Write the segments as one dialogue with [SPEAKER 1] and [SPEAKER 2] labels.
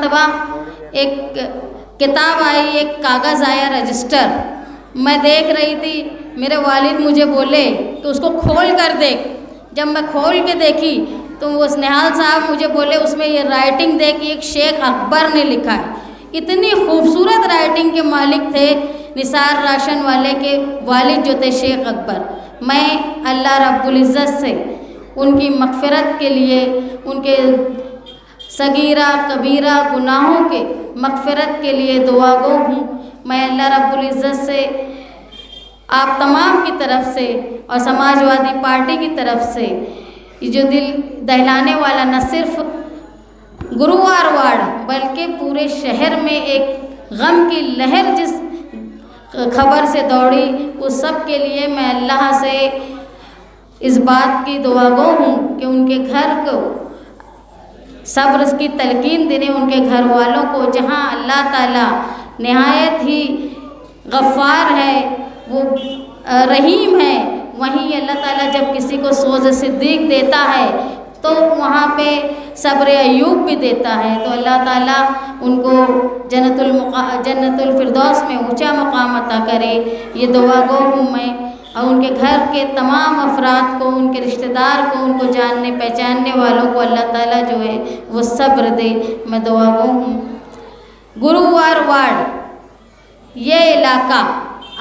[SPEAKER 1] मर्तबा एक किताब आई, एक कागज़ आया रजिस्टर, मैं देख रही थी, मेरे वालिद मुझे बोले कि उसको खोल कर देख। जब मैं खोल के देखी तो उस निहाल साहब मुझे बोले उसमें ये राइटिंग देख, एक शेख अकबर ने लिखा है। इतनी खूबसूरत राइटिंग के मालिक थे निसार राशन वाले के वालिद जो थे शेख अकबर। मैं अल्लाह रब्बुल इज़्ज़त से उनकी मग़फ़िरत के लिए, उनके सगीरा कबीरा गुनाहों के मग़फ़िरत के लिए दुआ गो हूँ। मैं अल्लाह रब्बुल इज़्ज़त से आप तमाम की तरफ से और समाजवादी पार्टी की तरफ से ये जो दिल दहलाने वाला न सिर्फ गुरुवार वार्ड बल्कि पूरे शहर में एक गम की लहर जिस खबर से दौड़ी, उस सब के लिए मैं अल्लाह से इस बात की दुआ गो हूँ कि उनके घर को सब्र की तलकीन देने, उनके घर वालों को, जहाँ अल्लाह ताला निहायत ही गफ़्फ़ार है, वो रहीम है, वहीं अल्लाह ताला जब किसी को सोज़ सिद्दीक़ देता है तो वहाँ पे सब्र अय्यूब भी देता है। तो अल्लाह ताला उनको जन्नतुल फिरदौस में ऊंचा मकाम अता करे, ये दुआ गो हूँ मैं। और उनके घर के तमाम अफराद को, उनके रिश्तेदार को, उनको जानने पहचानने वालों को अल्लाह ताला जो है वो सब्र दे, मैं दुआ गो हूँ। गुरुवार वार्ड ये इलाका,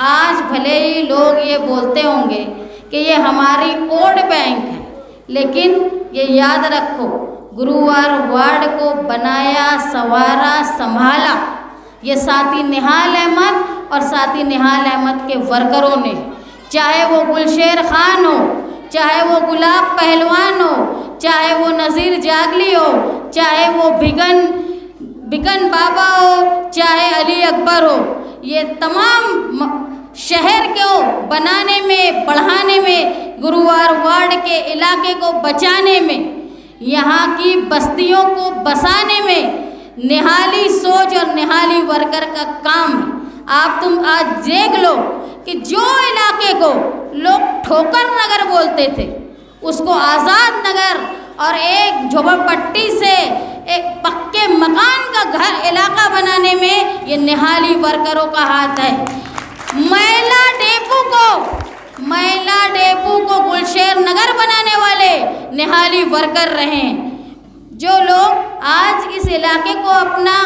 [SPEAKER 1] आज भले ही लोग ये बोलते होंगे कि ये हमारी वोट बैंक है, लेकिन ये याद रखो, गुरुवार वार्ड को बनाया, संवारा, संभाला ये साथी निहाल अहमद और साथी निहाल अहमद के वर्करों ने। चाहे वो गुलशेर खान हो, चाहे वो गुलाब पहलवान हो, चाहे वो नज़ीर जागली हो, चाहे वो बिगन बाबा हो, चाहे अली अकबर हो, ये तमाम शहर को बनाने में, बढ़ाने में, गुरुवार वार्ड के इलाके को बचाने में, यहाँ की बस्तियों को बसाने में निहाली सोच और निहाली वर्कर का काम है। आप तुम आज देख लो कि जो इलाके को लोग ठोकर नगर बोलते थे उसको आज़ाद नगर और एक झोपड़पट्टी से एक पक्के मकान का घर इलाका बनाने में ये निहाली वर्करों का हाथ है। मैला डेपू को गुलशेर नगर बनाने वाले निहाली वर्कर रहे। जो लोग आज इस इलाके को अपना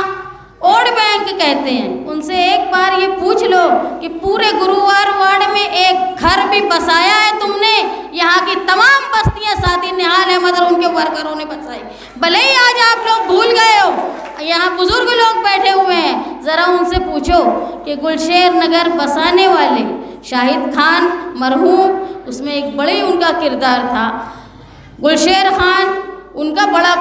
[SPEAKER 1] वोट बैंक कहते हैं, उनसे एक बार ये पूछ लो कि पूरे गुरुवार वार्ड में एक घर भी बसाया है तुमने? यहाँ की तमाम बस्तियाँ साथी निहाल अहमद और उनके वर्करों ने बसाई। भले ही आज आप लोग भूल गए हो, यहाँ बुजुर्ग लोग बैठे हुए हैं, ज़रा उनसे पूछो कि गुलशेर नगर बसाने वाले शाहिद खान मरहूम, उसमें एक बड़ी उनका किरदार था। गुलशेर खान उनका बड़ा,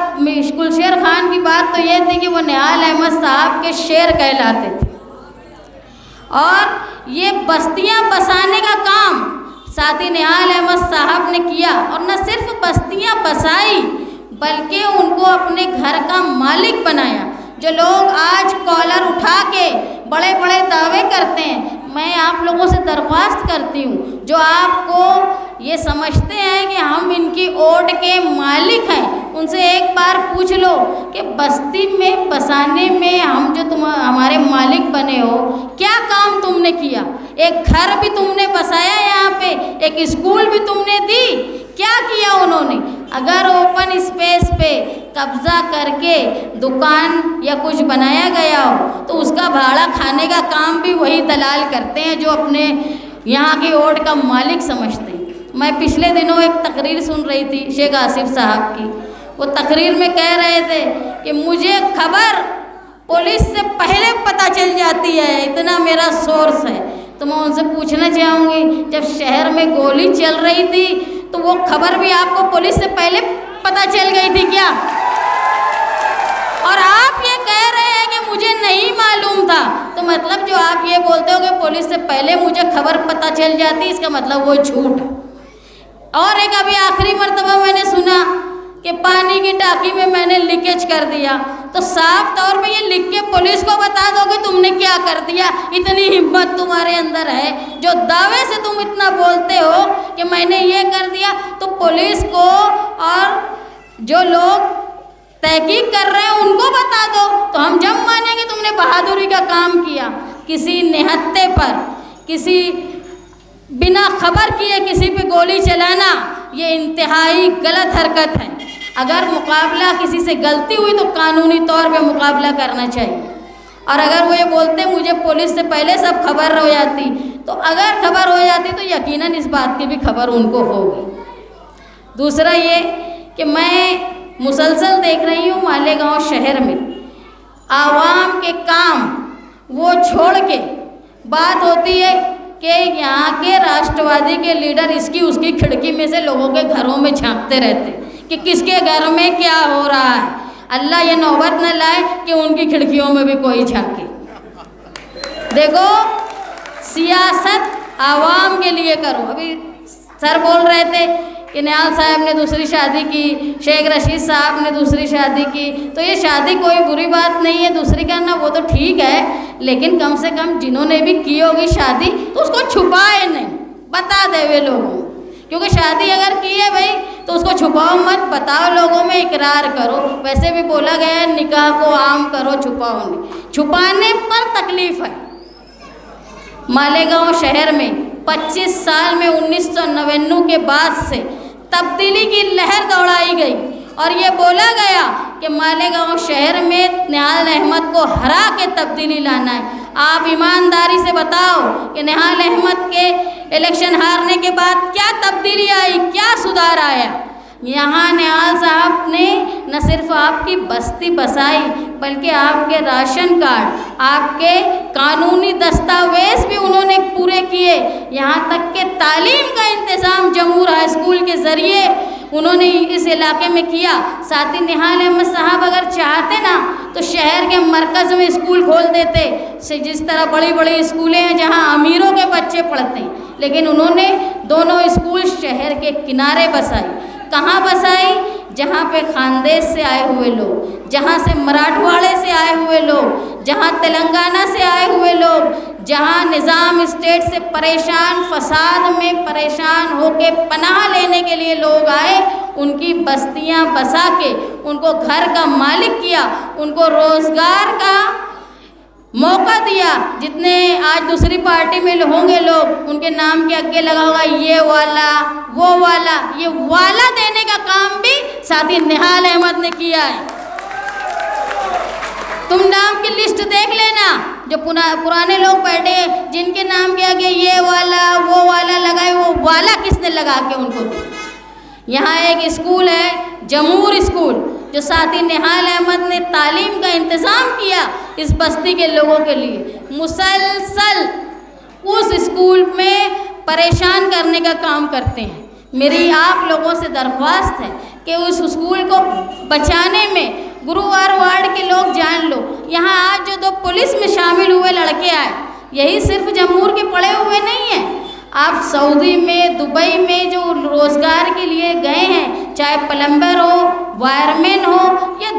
[SPEAKER 1] गुलशेर खान की बात तो ये थी कि वो निहाल अहमद साहब के शेर कहलाते थे। और ये बस्तियां बसाने का काम साथी निहाल अहमद साहब ने किया, और न सिर्फ बस्तियां बसाई बल्कि उनको अपने घर का मालिक बनाया। जो लोग आज कॉलर उठा के बड़े बड़े दावे करते हैं, मैं आप लोगों से दरख्वास्त करती हूँ, जो आपको ये समझते हैं कि हम इनकी वोट के मालिक हैं, उनसे एक बार पूछ लो कि बस्ती में बसाने में हम जो तुम हमारे मालिक बने हो, क्या काम तुमने किया? एक घर भी तुमने बसाया, यहाँ पे एक स्कूल भी तुमने दी, क्या किया उन्होंने? अगर ओपन स्पेस पे कब्जा करके दुकान या कुछ बनाया गया हो तो उसका भाड़ा खाने का काम भी वही दलाल करते हैं जो अपने यहाँ की वोट का मालिक समझते हैं। मैं पिछले दिनों एक तकरीर सुन रही थी शेख आसिफ साहब की। वो तकरीर में कह रहे थे कि मुझे खबर पुलिस से पहले पता चल जाती है, इतना मेरा सोर्स है। तो मैं उनसे पूछना चाहूँगी, जब शहर में गोली चल रही थी तो वो खबर भी आपको पुलिस से पहले पता चल गई थी क्या? और आप ये कह रहे हैं कि मुझे नहीं मालूम था, तो मतलब जो आप ये बोलते हो कि पुलिस से पहले मुझे खबर पता चल जाती, इसका मतलब वो झूठ। और एक अभी आखिरी मर्तबा मैंने सुना कि पानी की टाकी में मैंने लीकेज कर दिया, तो साफ तौर पे ये लिख के पुलिस को बता दो कि तुमने क्या कर दिया। इतनी हिम्मत तुम्हारे अंदर है, जो दावे से तुम इतना बोलते हो कि मैंने ये कर दिया, तो पुलिस को और जो लोग तहकीक कर रहे हैं उनको बता दो, तो हम काम किया, किसी निहत्थे पर, किसी बिना खबर किए किसी पे गोली चलाना, ये इंतहाई गलत हरकत है। अगर मुकाबला किसी से गलती हुई तो कानूनी तौर पे मुकाबला करना चाहिए। और अगर वो ये बोलते मुझे पुलिस से पहले सब खबर हो जाती, तो अगर खबर हो जाती तो यकीनन इस बात की भी खबर उनको होगी। दूसरा ये कि मैं मुसलसल देख रही हूँ मालेगांव शहर में आवाम के काम वो छोड़ के बात होती है कि यहाँ के राष्ट्रवादी के लीडर इसकी उसकी खिड़की में से लोगों के घरों में झांकते रहते कि किसके घर में क्या हो रहा है। अल्लाह ये नौबत न लाए कि उनकी खिड़कियों में भी कोई झांके। देखो, सियासत आवाम के लिए करो। अभी सर बोल रहे थे कि निहाल साहब ने दूसरी शादी की, शेख रशीद साहब ने दूसरी शादी की, तो ये शादी कोई बुरी बात नहीं है, दूसरी करना वो तो ठीक है, लेकिन कम से कम जिन्होंने भी की होगी शादी तो उसको छुपाए नहीं, बता दे वे लोगों। क्योंकि शादी अगर की है भाई तो उसको छुपाओ मत, बताओ लोगों में, इकरार करो। वैसे भी बोला गया है निकाह को आम करो, छुपाओ नहीं। छुपाने पर तकलीफ है। मालेगांव शहर में 25 साल में 1999 के बाद से तब्दीली की लहर दौड़ाई गई और ये बोला गया कि मालेगांव शहर में निहाल अहमद को हरा के तब्दीली लाना है। आप ईमानदारी से बताओ कि निहाल अहमद के इलेक्शन हारने के बाद क्या तब्दीली आई, क्या सुधार आया? यहाँ निहाल साहब ने न सिर्फ आपकी बस्ती बसाई बल्कि आपके राशन कार्ड, आपके कानूनी दस्तावेज भी उन्होंने पूरे किए। यहाँ तक के तालीम का इंतज़ाम जमूर हाई स्कूल के ज़रिए उन्होंने इस इलाके में किया। साथ ही निहाल अहमद साहब अगर चाहते ना तो शहर के मरकज़ में स्कूल खोल देते, से जिस तरह बड़ी बड़ी स्कूलें हैं जहाँ अमीरों के बच्चे पढ़ते हैं, लेकिन उन्होंने दोनों स्कूल शहर के किनारे बसाई। कहाँ बसाई? जहाँ पे खानदेश से आए हुए लोग, जहाँ से मराठवाड़े से आए हुए लोग, जहाँ तेलंगाना से आए हुए लोग, जहाँ निज़ाम स्टेट से परेशान, फसाद में परेशान होके पनाह लेने के लिए लोग आए, उनकी बस्तियाँ बसा के उनको घर का मालिक किया, उनको रोज़गार का मौका दिया। जितने आज दूसरी पार्टी में होंगे लोग, उनके नाम के आगे लगा होगा ये वाला वो वाला, ये वाला देने का काम भी साथ ही निहाल अहमद ने किया है। तुम नाम की लिस्ट देख लेना, जो पुराने लोग बैठे हैं जिनके नाम के आगे ये वाला वो वाला लगाए, वो वाला किसने लगा के उनको दिया। यहाँ एक स्कूल है जमूर स्कूल, जो साथ ही निहाल अहमद ने तालीम का इंतज़ाम किया इस बस्ती के लोगों के लिए। मुसलसल उस स्कूल में परेशान करने का काम करते हैं। मेरी आप लोगों से दरख्वास्त है कि उस स्कूल को बचाने में गुरुवार वार्ड के लोग जान लो। यहाँ आज जो 2 पुलिस में शामिल हुए लड़के आए, यही सिर्फ जमूर के पड़े हुए नहीं हैं। आप सऊदी में, दुबई में जो रोज़गार के लिए गए हैं, चाहे प्लम्बर हो, वायरमैन हो या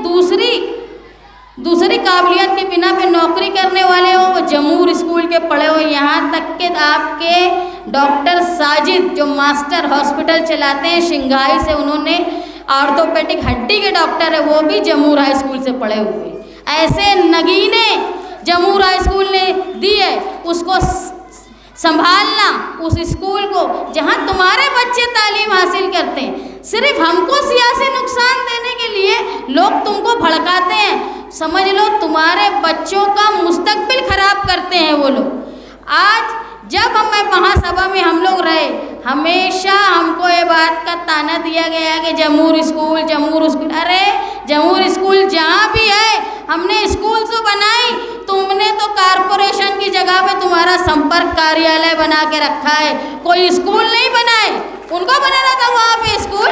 [SPEAKER 1] दूसरी काबिलियत के बिना पे नौकरी करने वाले हो, वो जमूर स्कूल के पढ़े हो। यहाँ तक कि आपके डॉक्टर साजिद जो मास्टर हॉस्पिटल चलाते हैं शिंघाई से, उन्होंने ऑर्थोपेडिक हड्डी के डॉक्टर है, वो भी जमूर हाई स्कूल से पढ़े हुए। ऐसे नगीने जमूर हाई स्कूल ने दी है, उसको संभालना, उस स्कूल को जहाँ तुम्हारे बच्चे तालीम हासिल करते हैं। सिर्फ हमको सियासी नुकसान देने के लिए लोग तुमको भड़काते हैं, समझ लो तुम्हारे बच्चों का मुस्तकबिल खराब करते हैं वो लोग। आज जब मैं महासभा में हम लोग रहे, हमेशा हमको ये बात का ताना दिया गया कि जमूर स्कूल, जमूर स्कूल। अरे जमूर स्कूल जहाँ भी है हमने स्कूल तो बनाई, तुमने तो कारपोरेशन की जगह में तुम्हारा संपर्क कार्यालय बना के रखा है, कोई स्कूल नहीं बनाए। उनको बनाना था वहाँ पे स्कूल,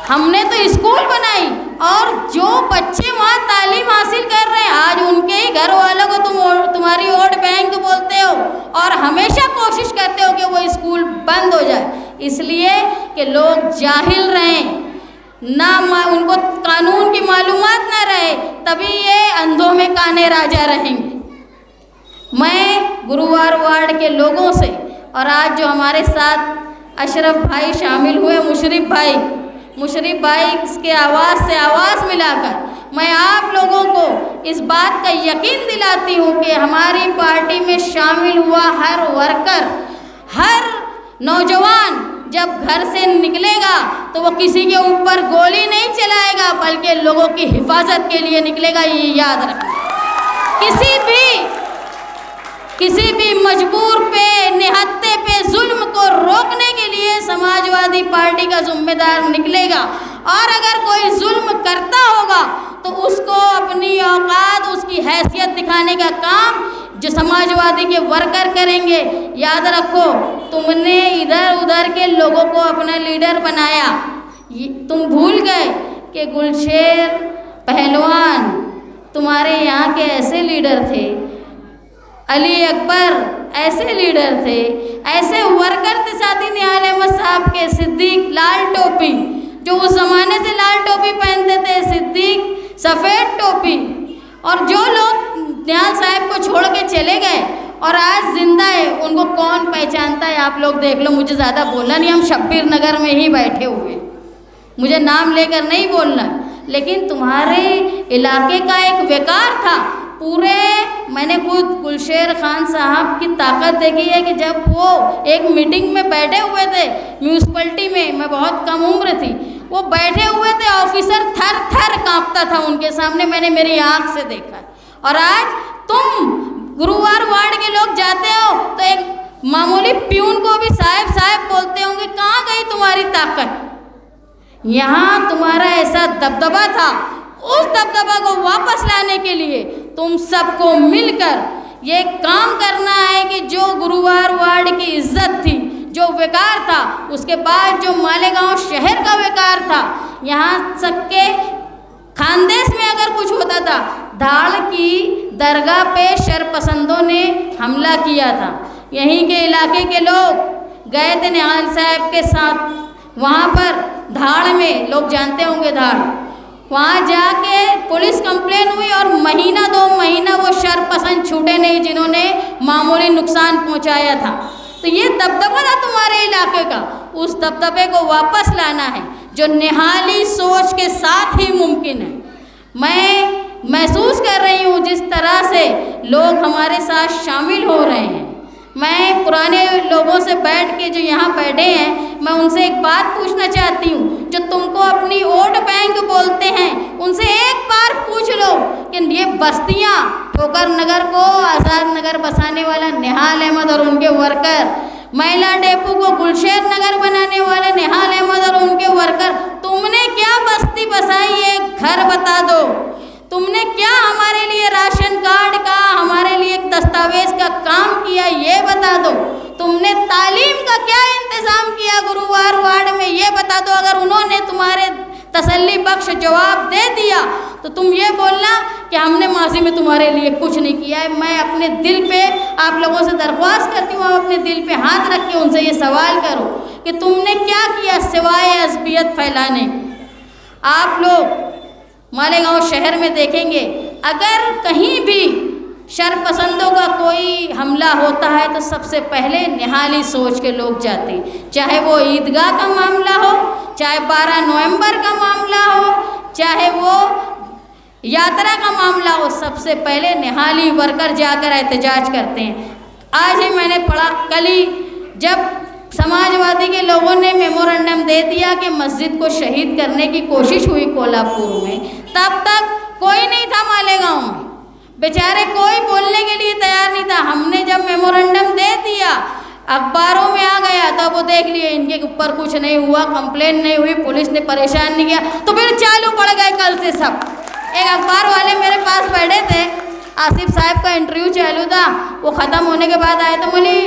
[SPEAKER 1] हमने तो स्कूल बनाई। और जो बच्चे वहाँ तालीम हासिल कर रहे हैं, आज उनके ही घर वालों को तुम्हारी वोट बैंक बोलते हो और हमेशा कोशिश करते हो कि वो स्कूल बंद हो जाए, इसलिए कि लोग जाहिल रहें, ना उनको कानून की मालूमात ना रहे, तभी ये अंधों में काने राजा रहेंगे। मैं गुरुवार वार्ड के लोगों से, और आज जो हमारे साथ अशरफ भाई शामिल हुए, मुशर्रफ भाई के आवाज़ से आवाज़ मिलाकर मैं आप लोगों को इस बात का यकीन दिलाती हूँ कि हमारी पार्टी में शामिल हुआ हर वर्कर, हर नौजवान जब घर से निकलेगा तो वो किसी के ऊपर गोली नहीं चलाएगा, बल्कि लोगों की हिफाजत के लिए निकलेगा। ये याद रखना। किसी भी मजबूर पे, निहत्थे पे जुल्म को रोकने के लिए समाजवादी पार्टी का जिम्मेदार निकलेगा। और अगर कोई जुल्म करता होगा तो उसको अपनी औकात, उसकी हैसियत दिखाने का काम जो समाजवादी के वर्कर करेंगे। याद रखो, तुमने इधर उधर के लोगों को अपना लीडर बनाया, तुम भूल गए कि गुलशेर पहलवान तुम्हारे यहाँ के ऐसे लीडर थे, अली अकबर ऐसे लीडर थे, ऐसे वर्कर थे साथी निहाल अहमद साहब के, सिद्दीक लाल टोपी जो उस ज़माने से लाल टोपी पहनते थे, सिद्दीक सफ़ेद टोपी। और जो लोग निहाल साहब को छोड़ के चले गए और आज जिंदा है, उनको कौन पहचानता है? आप लोग देख लो, मुझे ज़्यादा बोलना नहीं, हम शब्बीर नगर में ही बैठे हुए, मुझे नाम लेकर नहीं बोलना। लेकिन तुम्हारे इलाके का एक विकार था पूरे, मैंने खुद गुलशेर खान साहब की ताकत देखी है कि जब वो एक मीटिंग में बैठे हुए थे म्यूनसिपलिटी में, मैं बहुत कम उम्र थी, वो बैठे हुए थे, ऑफिसर थर थर कांपता था उनके सामने, मैंने मेरी आँख से देखा। और आज तुम गुरुवार वार्ड के लोग जाते हो तो एक मामूली प्यून को भी साहब साहब बोलते होंगे, कहाँ गई तुम्हारी ताकत? यहाँ तुम्हारा ऐसा दबदबा था, उस दबदबा को वापस लाने के लिए तुम सबको मिलकर ये काम करना है कि जो गुरुवार वार्ड की इज्जत थी, जो विकार था, उसके बाद जो मालेगांव शहर का विकार था, यहाँ सबके खानदेश में अगर कुछ होता था, धाड़ की दरगाह पे शरपसंदों ने हमला किया था। यहीं के इलाके के लोग गए थे निहाल साहब के साथ, वहाँ पर धाड़ में, लोग जानते होंगे धाड़, वहाँ जाके पुलिस कंप्लेन हुई और महीना 2 महीना वो शरपसंद छूटे नहीं जिन्होंने मामूली नुकसान पहुँचाया था। तो ये दबदबा था तुम्हारे इलाके का, उस दबदबे को वापस लाना है जो निहाली सोच के साथ ही मुमकिन है। मैं महसूस कर रही हूँ जिस तरह से लोग हमारे साथ शामिल हो रहे हैं। मैं पुराने लोगों से बैठ के जो यहाँ बैठे हैं, मैं उनसे एक बात पूछना चाहती हूँ, जो तुमको अपनी वोट बैंक बोलते हैं, उनसे एक बार पूछ लो कि ये बस्तियाँ, ठोकर नगर को आज़ाद नगर बसाने वाला निहाल अहमद और उनके वर्कर, महिला डेपो को गुलशेर नगर बनाने वाले निहाल अहमद और उनके वर्कर, तुमने क्या बस्ती बसाई? एक घर बता दो। तुमने क्या हमारे लिए राशन कार्ड का, हमारे लिए एक दस्तावेज का काम किया, ये बता दो। तुमने तालीम का क्या इंतज़ाम किया गुरुवार वार्ड में, ये बता दो। अगर उन्होंने तुम्हारे तसल्ली बख्श जवाब दे दिया तो तुम ये बोलना कि हमने माजी में तुम्हारे लिए कुछ नहीं किया है। मैं अपने दिल पे आप लोगों से दरख्वास्त करती हूँ, आप अपने दिल पे हाथ रख के उनसे ये सवाल करो कि तुमने क्या किया सिवाय असबियत फैलाने। आप लोग मालेगांव शहर में देखेंगे, अगर कहीं भी शरपसंदों का कोई हमला होता है तो सबसे पहले निहाली सोच के लोग जाते हैं, चाहे वो ईदगाह का मामला हो, चाहे 12 नवंबर का मामला हो, चाहे वो यात्रा का मामला हो, सबसे पहले निहाली वर्कर जाकर एहतजाज करते हैं। आज ही मैंने पढ़ा, कल ही जब समाजवादी के लोगों ने मेमोरेंडम दे दिया कि मस्जिद को शहीद करने की कोशिश हुई कोल्हापुर में, तब तक कोई नहीं था मालेगांव में, बेचारे कोई बोलने के लिए तैयार नहीं था। हमने जब मेमोरेंडम दे दिया, अखबारों में आ गया, तब वो देख लिए इनके ऊपर कुछ नहीं हुआ, कंप्लेन नहीं हुई, पुलिस ने परेशान नहीं किया, तो फिर चालू पड़ गए कल से सब। एक अखबार वाले मेरे पास बैठे थे, आसिफ साहब का इंटरव्यू चालू था, वो ख़त्म होने के बाद आए तो बोली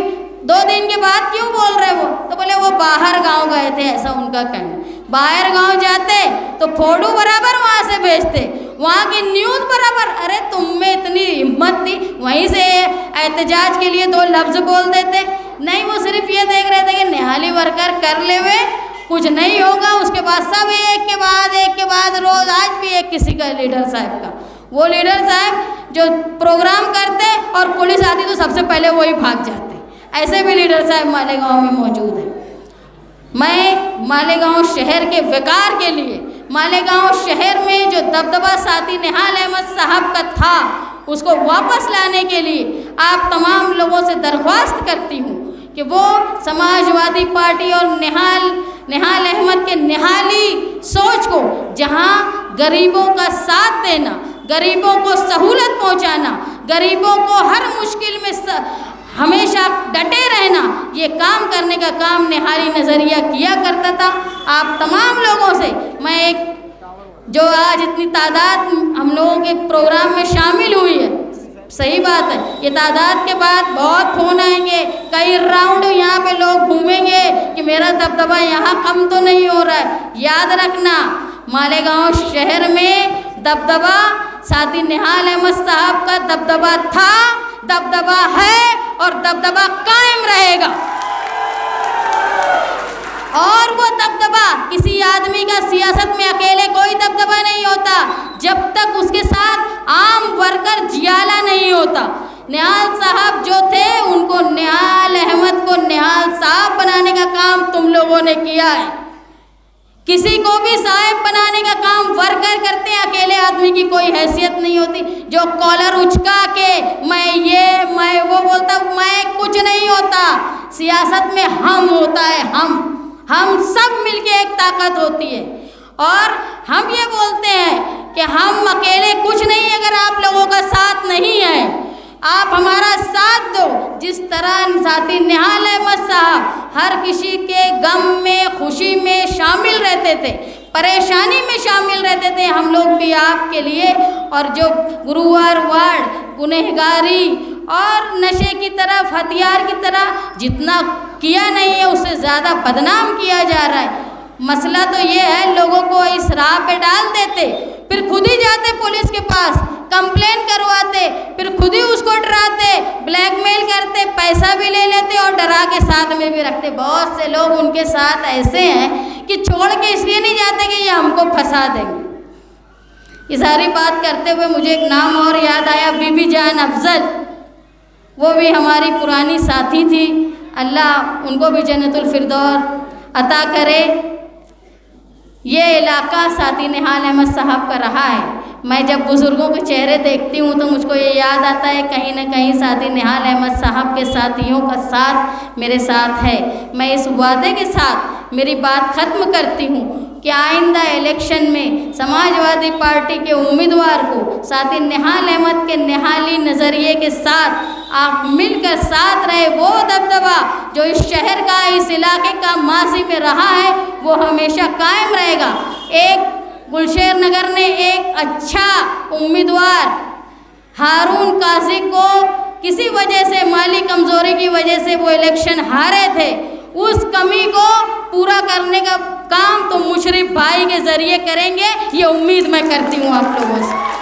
[SPEAKER 1] 2 दिन के बाद क्यों बोल रहे वो? तो बोले वो बाहर गांव गए थे, ऐसा उनका कहना। बाहर गांव जाते तो फोटो बराबर वहाँ से भेजते, वहाँ की न्यूज़ बराबर। अरे तुम में इतनी हिम्मत थी, वहीं से एहतजाज के लिए 2 लफ्ज़ बोल देते। नहीं, वो सिर्फ ये देख रहे थे कि निहाली वर्कर कर ले हुए, कुछ नहीं होगा, उसके बाद सब एक के बाद रोज़, आज भी एक किसी का लीडर साहब का, वो लीडर साहब जो प्रोग्राम करते और पुलिस आती तो सबसे पहले वही भाग जाते। ऐसे भी लीडर साहब मालेगांव में मौजूद हैं। मैं मालेगांव शहर के विकार के लिए मालेगांव शहर में जो दबदबा साथी निहाल अहमद साहब का था उसको वापस लाने के लिए आप तमाम लोगों से दरख्वास्त करती हूँ कि वो समाजवादी पार्टी और निहाल अहमद के निहाली सोच को, जहाँ गरीबों का साथ देना, गरीबों को सहूलत पहुँचाना, गरीबों को हर मुश्किल में हमेशा डटे रहना, ये काम करने का काम निहाली नज़रिया किया करता था। आप तमाम लोगों से मैं एक, जो आज इतनी तादाद हम लोगों के प्रोग्राम में शामिल हुई है, सही बात है, ये तादाद के बाद बहुत फ़ोन आएंगे, कई राउंड यहाँ पे लोग घूमेंगे कि मेरा दबदबा यहाँ कम तो नहीं हो रहा है। याद रखना, मालेगांव शहर में दबदबा साथी निहाल अहमद साहब का दबदबा था, दबदबा है और दबदबा कायम रहेगा। और वो दबदबा किसी आदमी का सियासत में अकेले कोई दबदबा नहीं होता जब तक उसके साथ आम वर्कर जियाला नहीं होता। निहाल साहब जो थे, उनको निहाल अहमद को निहाल साहब बनाने का काम तुम लोगों ने किया है। किसी को भी साहब बनाने का काम वर्कर करते हैं, अकेले आदमी की कोई हैसियत नहीं होती। जो कॉलर उचका के मैं वो बोलता मैं कुछ नहीं होता, सियासत में हम होता है, हम सब मिलके एक ताकत होती है। और हम ये बोलते हैं कि हम अकेले कुछ नहीं, अगर आप लोगों का साथ नहीं है, आप हमारा साथ दो। जिस तरह साथी निहाल अहमद साहब हर किसी के गम में, खुशी में शामिल रहते थे, परेशानी में शामिल रहते थे, हम लोग भी आपके लिए। और जो गुरुवार वार्ड गुनहगारी और नशे की तरफ, हथियार की तरह जितना किया नहीं है, उससे ज़्यादा बदनाम किया जा रहा है। मसला तो ये है, लोगों को इस राह पे डाल देते, फिर खुद ही जाते पुलिस के पास, कंप्लेन करवाते, फिर खुद ही उसको डराते, ब्लैकमेल करते, पैसा भी ले लेते और डरा के साथ में भी रखते। बहुत से लोग उनके साथ ऐसे हैं कि छोड़ के इसलिए नहीं जाते कि ये हमको फंसा देंगे। ये सारी बात करते हुए मुझे एक नाम और याद आया, बीबी जान अफजल। वो भी हमारी पुरानी साथी थी, अल्लाह उनको भी जन्नतुल फिरदौस अता करे। ये इलाका साथी निहाल अहमद साहब का रहा है। मैं जब बुज़ुर्गों के चेहरे देखती हूँ तो मुझको ये याद आता है, कहीं ना कहीं साथी निहाल अहमद साहब के साथियों का साथ मेरे साथ है। मैं इस वादे के साथ मेरी बात ख़त्म करती हूँ कि आइंदा इलेक्शन में समाजवादी पार्टी के उम्मीदवार को साथी निहाल अहमद के निहाली नज़रिए के साथ आप मिलकर साथ रहे। वो दबदबा जो इस शहर का, इस इलाके का माजी में रहा है, वो हमेशा कायम रहेगा। एक गुलशेर नगर ने एक अच्छा उम्मीदवार हारून काजी को किसी वजह से, माली कमज़ोरी की वजह से वो इलेक्शन हारे थे। उस कमी को पूरा करने का काम तो मुशर्रफ भाई के ज़रिए करेंगे, ये उम्मीद मैं करती हूँ आप लोगों से।